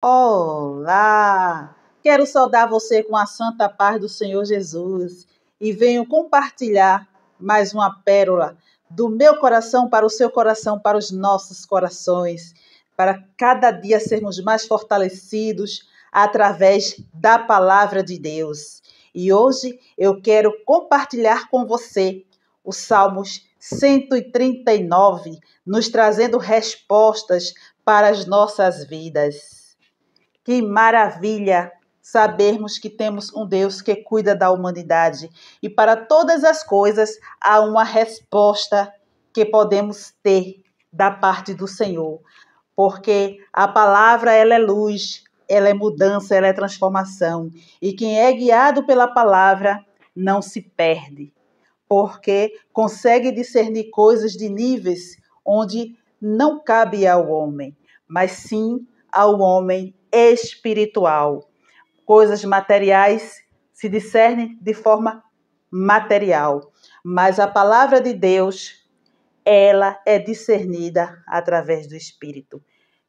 Olá! Quero saudar você com a santa paz do Senhor Jesus e venho compartilhar mais uma pérola do meu coração para o seu coração, para os nossos corações, para cada dia sermos mais fortalecidos através da palavra de Deus. E hoje eu quero compartilhar com você o Salmos 139, nos trazendo respostas para as nossas vidas. Que maravilha sabermos que temos um Deus que cuida da humanidade e para todas as coisas há uma resposta que podemos ter da parte do Senhor, porque a palavra ela é luz, ela é mudança, ela é transformação e quem é guiado pela palavra não se perde, porque consegue discernir coisas de níveis onde não cabe ao homem, mas sim ao homem espiritual. Coisas materiais se discernem de forma material, mas a palavra de Deus, ela é discernida através do Espírito.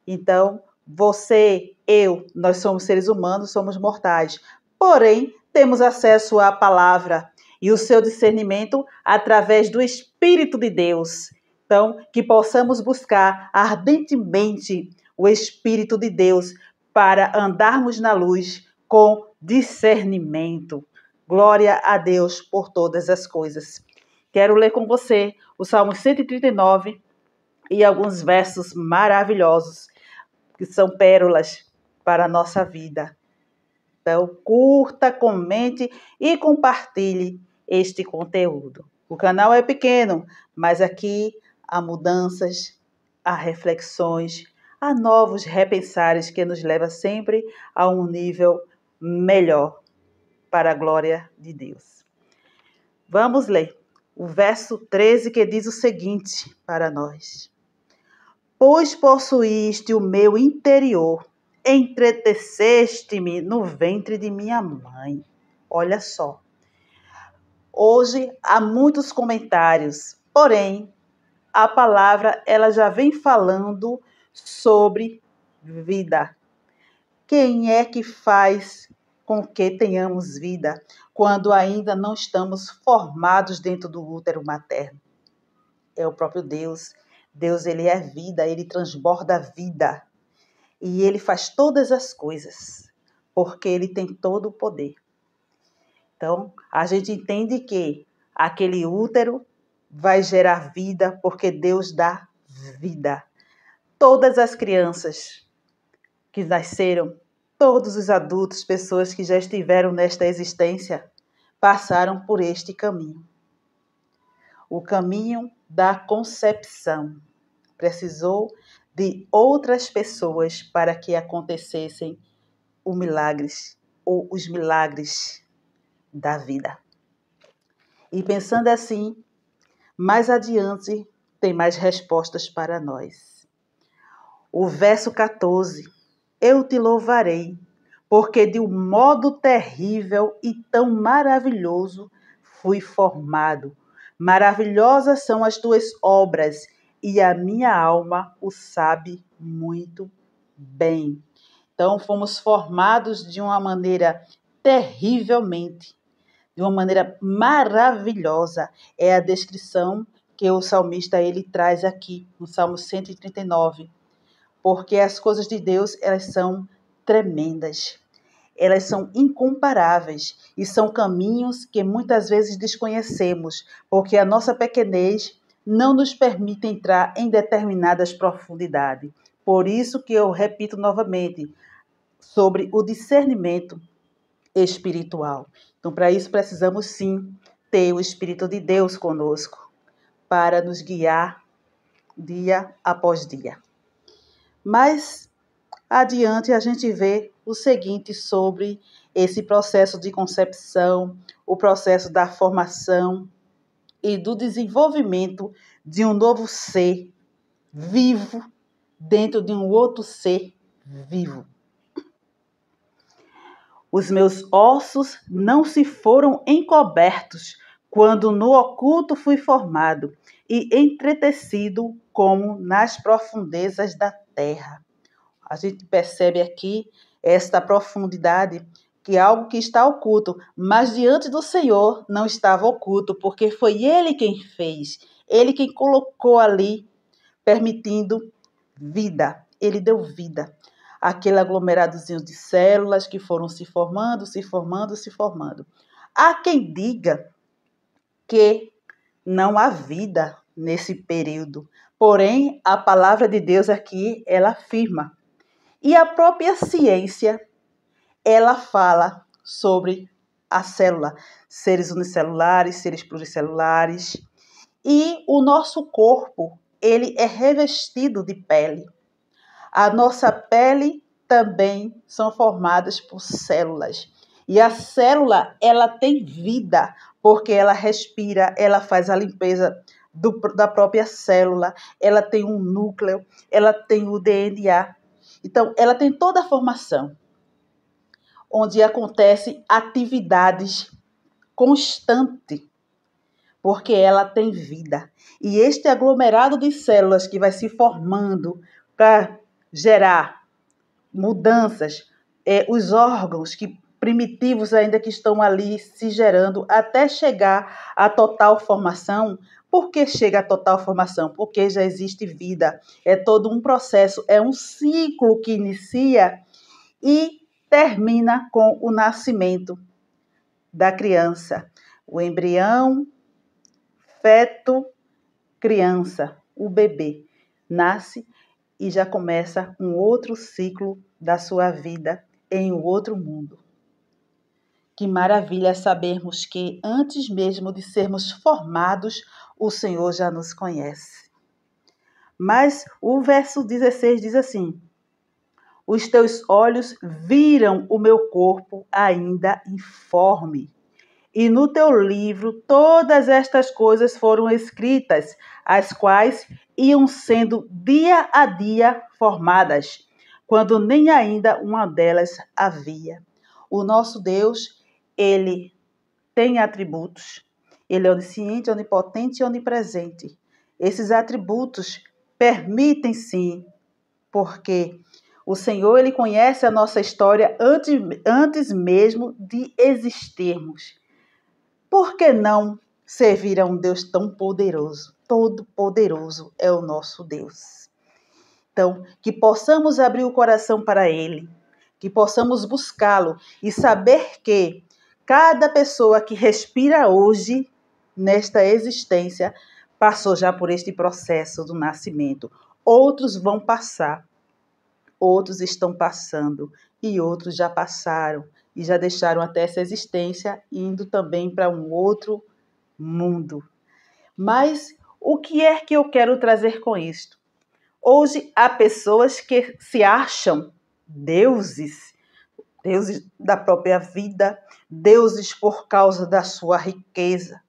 Então, você, eu, nós somos seres humanos, somos mortais, porém, temos acesso à palavra e o seu discernimento através do Espírito de Deus. Então, que possamos buscar ardentemente o Espírito de Deus para andarmos na luz com discernimento. Glória a Deus por todas as coisas. Quero ler com você o Salmo 139 e alguns versos maravilhosos que são pérolas para a nossa vida. Então, curta, comente e compartilhe este conteúdo. O canal é pequeno, mas aqui há mudanças, há reflexões, há novos repensares que nos leva sempre a um nível melhor para a glória de Deus. Vamos ler o verso 13 que diz o seguinte para nós: Pois possuíste o meu interior, entreteceste-me no ventre de minha mãe. Olha só. Hoje há muitos comentários, porém, a palavra ela já vem falando sobre vida. Quem é que faz com que tenhamos vida quando ainda não estamos formados dentro do útero materno? É o próprio Deus. Deus, ele é vida, ele transborda a vida. E ele faz todas as coisas, porque ele tem todo o poder. Então, a gente entende que aquele útero vai gerar vida, porque Deus dá vida. Todas as crianças que nasceram, todos os adultos, pessoas que já estiveram nesta existência, passaram por este caminho. O caminho da concepção. Precisou de outras pessoas para que acontecessem os milagres da vida. E pensando assim, mais adiante tem mais respostas para nós. O verso 14: Eu te louvarei, porque de um modo terrível e tão maravilhoso fui formado. Maravilhosas são as tuas obras, e a minha alma o sabe muito bem. Então, fomos formados de uma maneira terrivelmente, de uma maneira maravilhosa. É a descrição que o salmista ele traz aqui no Salmo 139. Porque as coisas de Deus, elas são tremendas. Elas são incomparáveis e são caminhos que muitas vezes desconhecemos, porque a nossa pequenez não nos permite entrar em determinadas profundidades. Por isso que eu repito novamente sobre o discernimento espiritual. Então, para isso precisamos sim ter o Espírito de Deus conosco, para nos guiar dia após dia. Mas adiante a gente vê o seguinte sobre esse processo de concepção, o processo da formação e do desenvolvimento de um novo ser vivo dentro de um outro ser vivo. Os meus ossos não se foram encobertos quando no oculto fui formado e entretecido como nas profundezas da terra. A gente percebe aqui esta profundidade, que é algo que está oculto, mas diante do Senhor não estava oculto, porque foi Ele quem fez, Ele quem colocou ali, permitindo vida. Ele deu vida. Aquele aglomeradozinho de células que foram se formando, se formando, se formando. Há quem diga que não há vida nesse período. Porém, a palavra de Deus aqui, ela afirma. E a própria ciência, ela fala sobre a célula, seres unicelulares, seres pluricelulares. E o nosso corpo, ele é revestido de pele. A nossa pele também são formadas por células. E a célula, ela tem vida, porque ela respira, ela faz a limpeza da própria célula, ela tem um núcleo, ela tem o DNA. Então, ela tem toda a formação, onde acontecem atividades constantes, porque ela tem vida. E este aglomerado de células que vai se formando para gerar mudanças, os órgãos primitivos ainda que estão ali se gerando até chegar à total formação. Por que chega à total formação? Porque já existe vida. É todo um processo, é um ciclo que inicia e termina com o nascimento da criança. O embrião, feto, criança, o bebê nasce e já começa um outro ciclo da sua vida em um outro mundo. Que maravilha sabermos que antes mesmo de sermos formados, o Senhor já nos conhece. Mas o verso 16 diz assim: os teus olhos viram o meu corpo ainda informe. E no teu livro todas estas coisas foram escritas, as quais iam sendo dia a dia formadas, quando nem ainda uma delas havia. O nosso Deus, ele tem atributos. Ele é onisciente, onipotente e onipresente. Esses atributos permitem sim, porque o Senhor, ele conhece a nossa história antes mesmo de existirmos. Por que não servir a um Deus tão poderoso? Todo-poderoso é o nosso Deus. Então, que possamos abrir o coração para Ele, que possamos buscá-lo e saber que cada pessoa que respira hoje, nesta existência, passou já por este processo do nascimento. Outros vão passar, outros estão passando e outros já passaram. E já deixaram até essa existência, indo também para um outro mundo. Mas o que é que eu quero trazer com isto? Hoje há pessoas que se acham deuses, deuses da própria vida, deuses por causa da sua riqueza.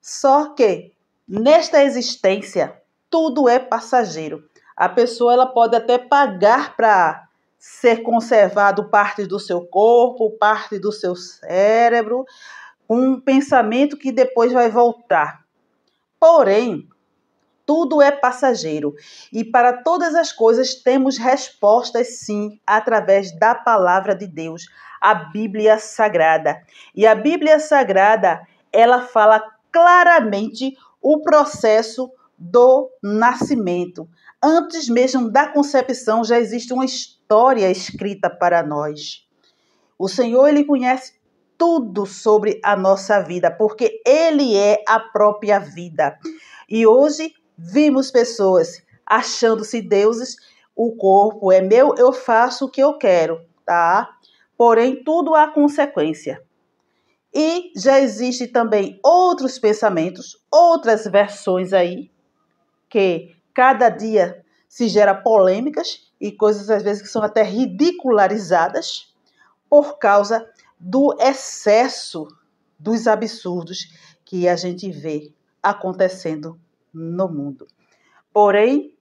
Só que nesta existência tudo é passageiro. A pessoa ela pode até pagar para ser conservado parte do seu corpo, parte do seu cérebro, um pensamento que depois vai voltar. Porém, tudo é passageiro. E para todas as coisas temos respostas sim, através da palavra de Deus, a Bíblia Sagrada. E a Bíblia Sagrada, ela fala claramente o processo do nascimento. Antes mesmo da concepção já existe uma história escrita para nós. O Senhor, ele conhece tudo sobre a nossa vida, porque ele é a própria vida. E hoje vimos pessoas achando-se deuses, o corpo é meu, eu faço o que eu quero, tá? Porém, tudo há consequência. E já existe também outros pensamentos, outras versões aí, que cada dia se gera polêmicas e coisas às vezes que são até ridicularizadas por causa do excesso dos absurdos que a gente vê acontecendo no mundo. Porém,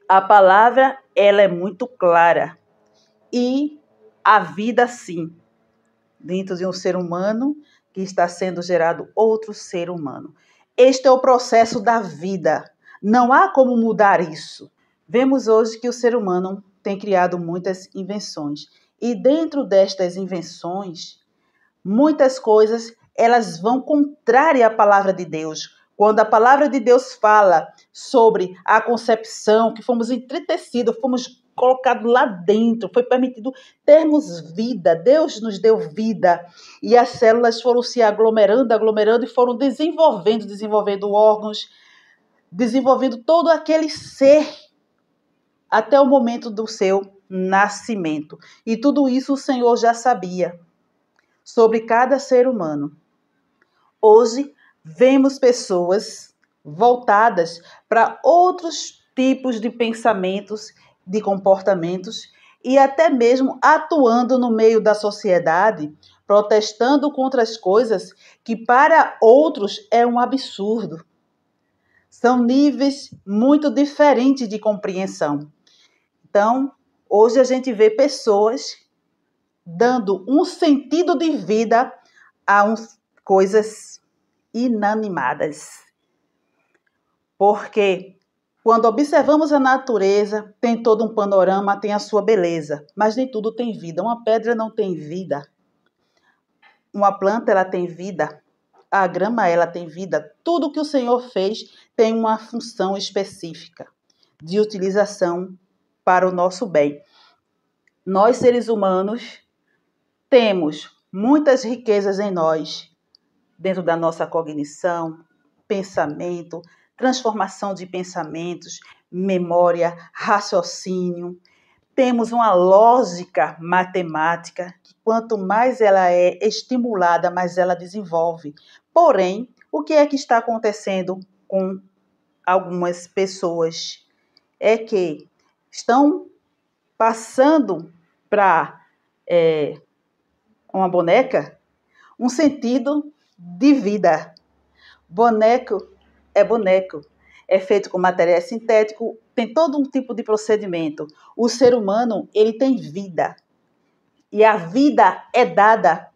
a palavra ela é muito clara e a vida sim, dentro de um ser humano que está sendo gerado outro ser humano. Este é o processo da vida. Não há como mudar isso. Vemos hoje que o ser humano tem criado muitas invenções. E dentro destas invenções, muitas coisas elas vão contrária à palavra de Deus. Quando a palavra de Deus fala sobre a concepção, que fomos entretecidos, fomos colocados lá dentro, foi permitido termos vida, Deus nos deu vida, e as células foram se aglomerando e foram desenvolvendo órgãos, desenvolvendo todo aquele ser até o momento do seu nascimento. E tudo isso o Senhor já sabia sobre cada ser humano. Hoje, vemos pessoas voltadas para outros tipos de pensamentos, de comportamentos e até mesmo atuando no meio da sociedade, protestando contra as coisas que para outros é um absurdo. São níveis muito diferentes de compreensão. Então, hoje a gente vê pessoas dando um sentido de vida a coisas inanimadas. Porque quando observamos a natureza, tem todo um panorama, tem a sua beleza, mas nem tudo tem vida. Uma pedra não tem vida. Uma planta, ela tem vida. A grama, ela tem vida. Tudo que o Senhor fez tem uma função específica de utilização para o nosso bem. Nós, seres humanos, temos muitas riquezas em nós, dentro da nossa cognição, pensamento, transformação de pensamentos, memória, raciocínio. Temos uma lógica matemática que quanto mais ela é estimulada, mais ela desenvolve. Porém, o que é que está acontecendo com algumas pessoas? É que estão passando para uma boneca um sentido de vida. Boneco, é feito com material sintético, tem todo um tipo de procedimento. O ser humano, ele tem vida. E a vida é dada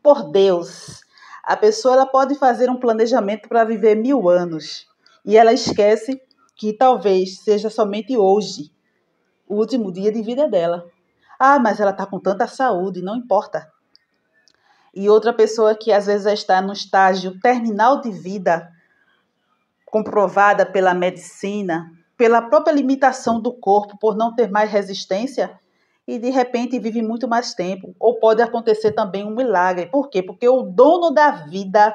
por Deus. A pessoa ela pode fazer um planejamento para viver 1000 anos. E ela esquece que talvez seja somente hoje o último dia de vida dela. Ah, mas ela está com tanta saúde, não importa. E outra pessoa que às vezes está no estágio terminal de vida, comprovada pela medicina, pela própria limitação do corpo, por não ter mais resistência, e de repente vive muito mais tempo. Ou pode acontecer também um milagre. Por quê? Porque o dono da vida,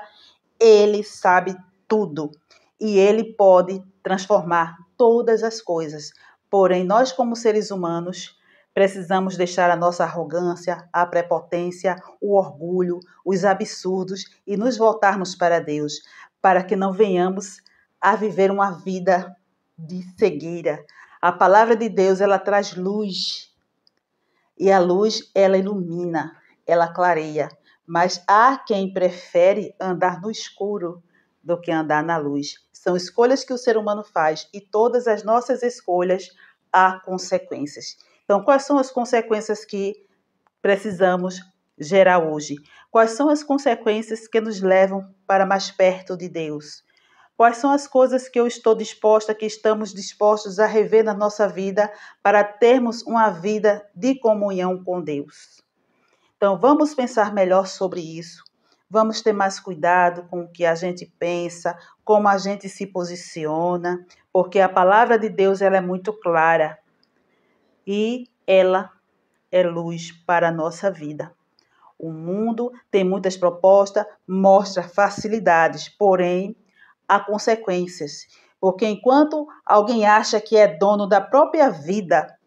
ele sabe tudo. E ele pode transformar todas as coisas. Porém, nós como seres humanos, precisamos deixar a nossa arrogância, a prepotência, o orgulho, os absurdos e nos voltarmos para Deus, para que não venhamos a viver uma vida de cegueira. A palavra de Deus, ela traz luz. E a luz, ela ilumina, ela clareia. Mas há quem prefere andar no escuro do que andar na luz. São escolhas que o ser humano faz e todas as nossas escolhas há consequências. Então, quais são as consequências que precisamos gerar hoje? Quais são as consequências que nos levam para mais perto de Deus? Quais são as coisas que eu estou disposta, que estamos dispostos a rever na nossa vida para termos uma vida de comunhão com Deus? Então, vamos pensar melhor sobre isso. Vamos ter mais cuidado com o que a gente pensa, como a gente se posiciona, porque a palavra de Deus ela é muito clara e ela é luz para a nossa vida. O mundo tem muitas propostas, mostra facilidades, porém há consequências. Porque enquanto alguém acha que é dono da própria vida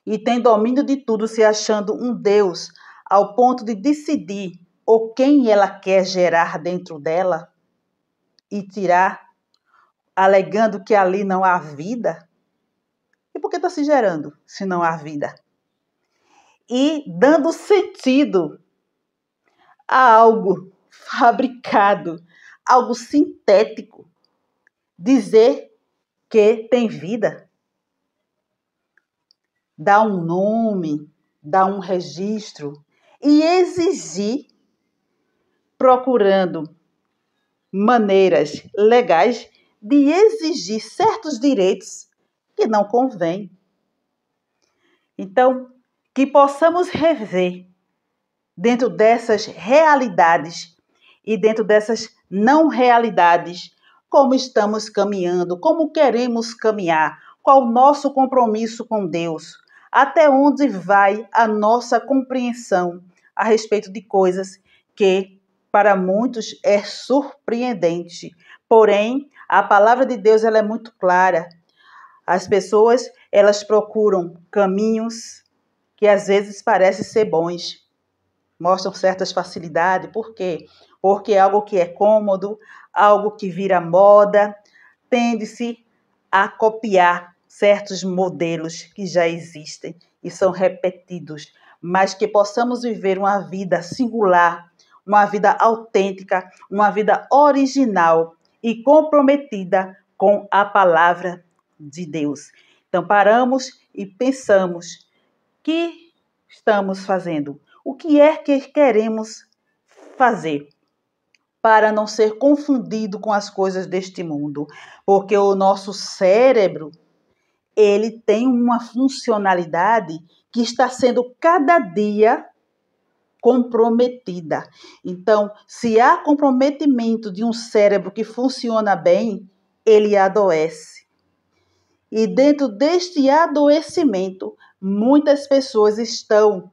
e tem domínio de tudo, se achando um Deus, ao ponto de decidir ou quem ela quer gerar dentro dela e tirar, alegando que ali não há vida. E por que está se gerando se não há vida? E dando sentido a algo fabricado, algo sintético, dizer que tem vida, dá um nome, dá um registro e exigir, procurando maneiras legais de exigir certos direitos que não convém. Então, que possamos rever dentro dessas realidades e dentro dessas não realidades, como estamos caminhando, como queremos caminhar, qual o nosso compromisso com Deus, até onde vai a nossa compreensão a respeito de coisas que para muitos é surpreendente. Porém, a palavra de Deus ela é muito clara. As pessoas, elas procuram caminhos que às vezes parecem ser bons, mostram certas facilidades. Por quê? Porque é algo que é cômodo, algo que vira moda, tende-se a copiar certos modelos que já existem e são repetidos, mas que possamos viver uma vida singular, uma vida autêntica, uma vida original e comprometida com a palavra de Deus. Então, paramos e pensamos: o que estamos fazendo? O que é que queremos fazer para não ser confundido com as coisas deste mundo? Porque o nosso cérebro, ele tem uma funcionalidade que está sendo cada dia comprometida. Então, se há comprometimento de um cérebro que funciona bem, ele adoece. E dentro deste adoecimento, muitas pessoas estão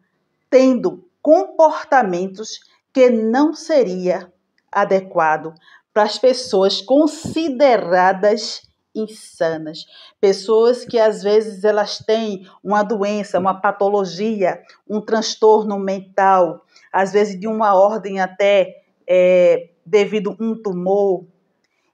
tendo comportamentos que não seria adequado para as pessoas consideradas insanas. Pessoas que às vezes elas têm uma doença, uma patologia, um transtorno mental, às vezes de uma ordem até devido a um tumor,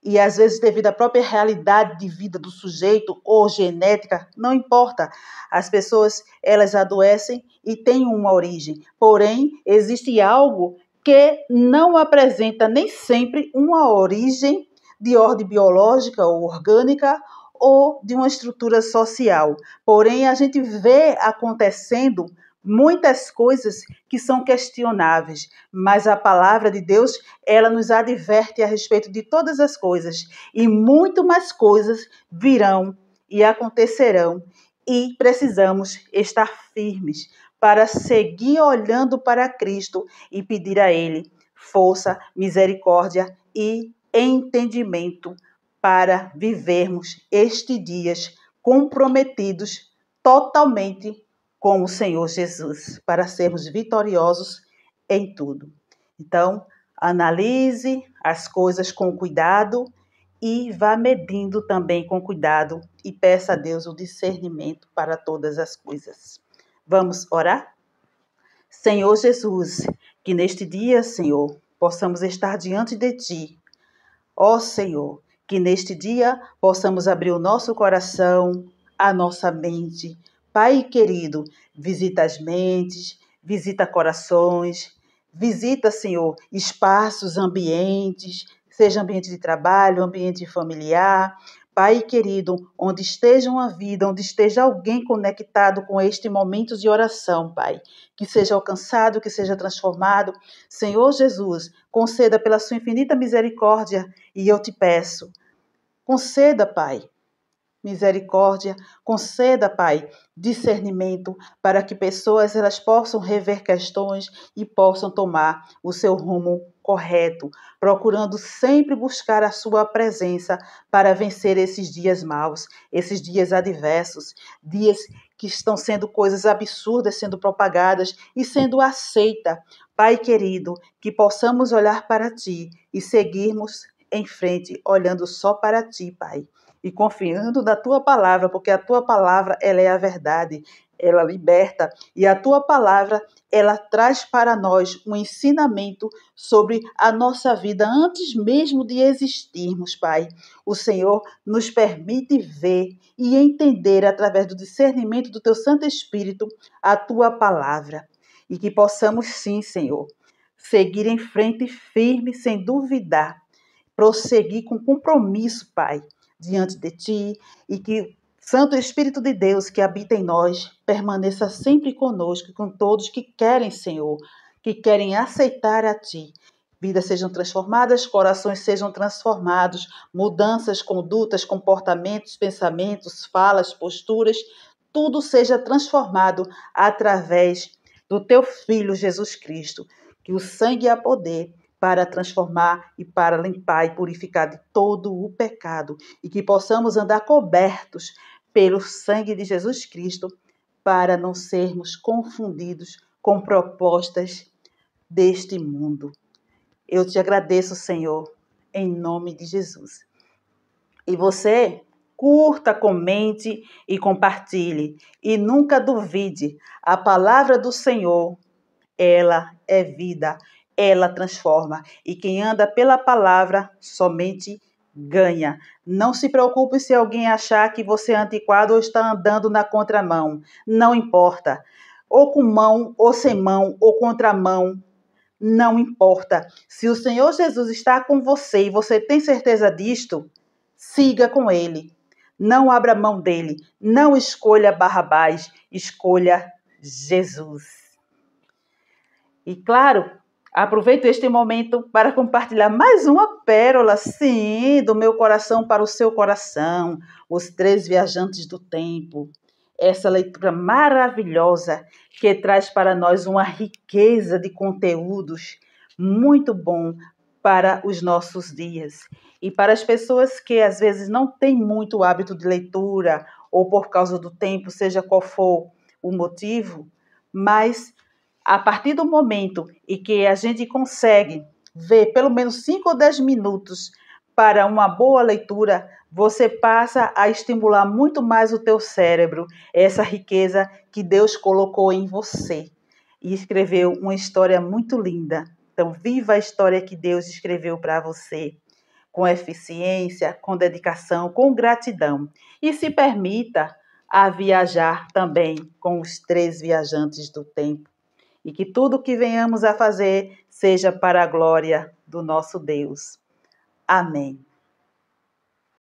e às vezes devido à própria realidade de vida do sujeito ou genética, não importa. As pessoas, elas adoecem e têm uma origem. Porém, existe algo que não apresenta nem sempre uma origem de ordem biológica ou orgânica ou de uma estrutura social. Porém, a gente vê acontecendo muitas coisas que são questionáveis, mas a palavra de Deus, ela nos adverte a respeito de todas as coisas, e muito mais coisas virão e acontecerão, e precisamos estar firmes para seguir olhando para Cristo e pedir a Ele força, misericórdia e entendimento para vivermos estes dias comprometidos totalmente com o Senhor Jesus, para sermos vitoriosos em tudo. Então, analise as coisas com cuidado e vá medindo também com cuidado e peça a Deus o discernimento para todas as coisas. Vamos orar? Senhor Jesus, que neste dia, Senhor, possamos estar diante de Ti. Ó Senhor, que neste dia possamos abrir o nosso coração, a nossa mente. Pai querido, visita as mentes, visita corações, visita, Senhor, espaços, ambientes, seja ambiente de trabalho, ambiente familiar. Pai querido, onde esteja uma vida, onde esteja alguém conectado com este momento de oração, Pai, que seja alcançado, que seja transformado. Senhor Jesus, conceda pela sua infinita misericórdia, e eu te peço, conceda, Pai, misericórdia, conceda, Pai, discernimento para que pessoas elas possam rever questões e possam tomar o seu rumo correto, procurando sempre buscar a sua presença para vencer esses dias maus, esses dias adversos, dias que estão sendo coisas absurdas sendo propagadas e sendo aceita. Pai querido, que possamos olhar para Ti e seguirmos em frente, olhando só para Ti, Pai, e confiando na Tua palavra, porque a Tua palavra, ela é a verdade, ela liberta, e a Tua palavra, ela traz para nós um ensinamento sobre a nossa vida antes mesmo de existirmos, Pai. O Senhor nos permite ver e entender, através do discernimento do Teu Santo Espírito, a Tua palavra, e que possamos sim, Senhor, seguir em frente firme, sem duvidar, prosseguir com compromisso, Pai, diante de Ti, e que Santo Espírito de Deus que habita em nós permaneça sempre conosco e com todos que querem, Senhor, que querem aceitar a Ti. Vidas sejam transformadas, corações sejam transformados, mudanças, condutas, comportamentos, pensamentos, falas, posturas, tudo seja transformado através do teu Filho Jesus Cristo, que o sangue há poder para transformar e para limpar e purificar de todo o pecado, e que possamos andar cobertos pelo sangue de Jesus Cristo, para não sermos confundidos com propostas deste mundo. Eu te agradeço, Senhor, em nome de Jesus. E você, curta, comente e compartilhe. E nunca duvide, a palavra do Senhor, ela é vida, ela transforma. E quem anda pela palavra somente ganha. Não se preocupe se alguém achar que você é antiquado ou está andando na contramão. Não importa. Ou com mão, ou sem mão, ou contramão. Não importa. Se o Senhor Jesus está com você e você tem certeza disto, siga com ele. Não abra mão dele. Não escolha Barrabás. Escolha Jesus. E claro, aproveito este momento para compartilhar mais uma pérola, sim, do meu coração para o seu coração. Os Três Viajantes do Tempo. Essa leitura maravilhosa que traz para nós uma riqueza de conteúdos muito bom para os nossos dias. E para as pessoas que às vezes não têm muito hábito de leitura, ou por causa do tempo, seja qual for o motivo, mas a partir do momento em que a gente consegue ver pelo menos 5 ou 10 minutos para uma boa leitura, você passa a estimular muito mais o teu cérebro, essa riqueza que Deus colocou em você. E escreveu uma história muito linda. Então, viva a história que Deus escreveu para você, com eficiência, com dedicação, com gratidão. E se permita a viajar também com os Três Viajantes do Tempo. E que tudo que venhamos a fazer seja para a glória do nosso Deus. Amém.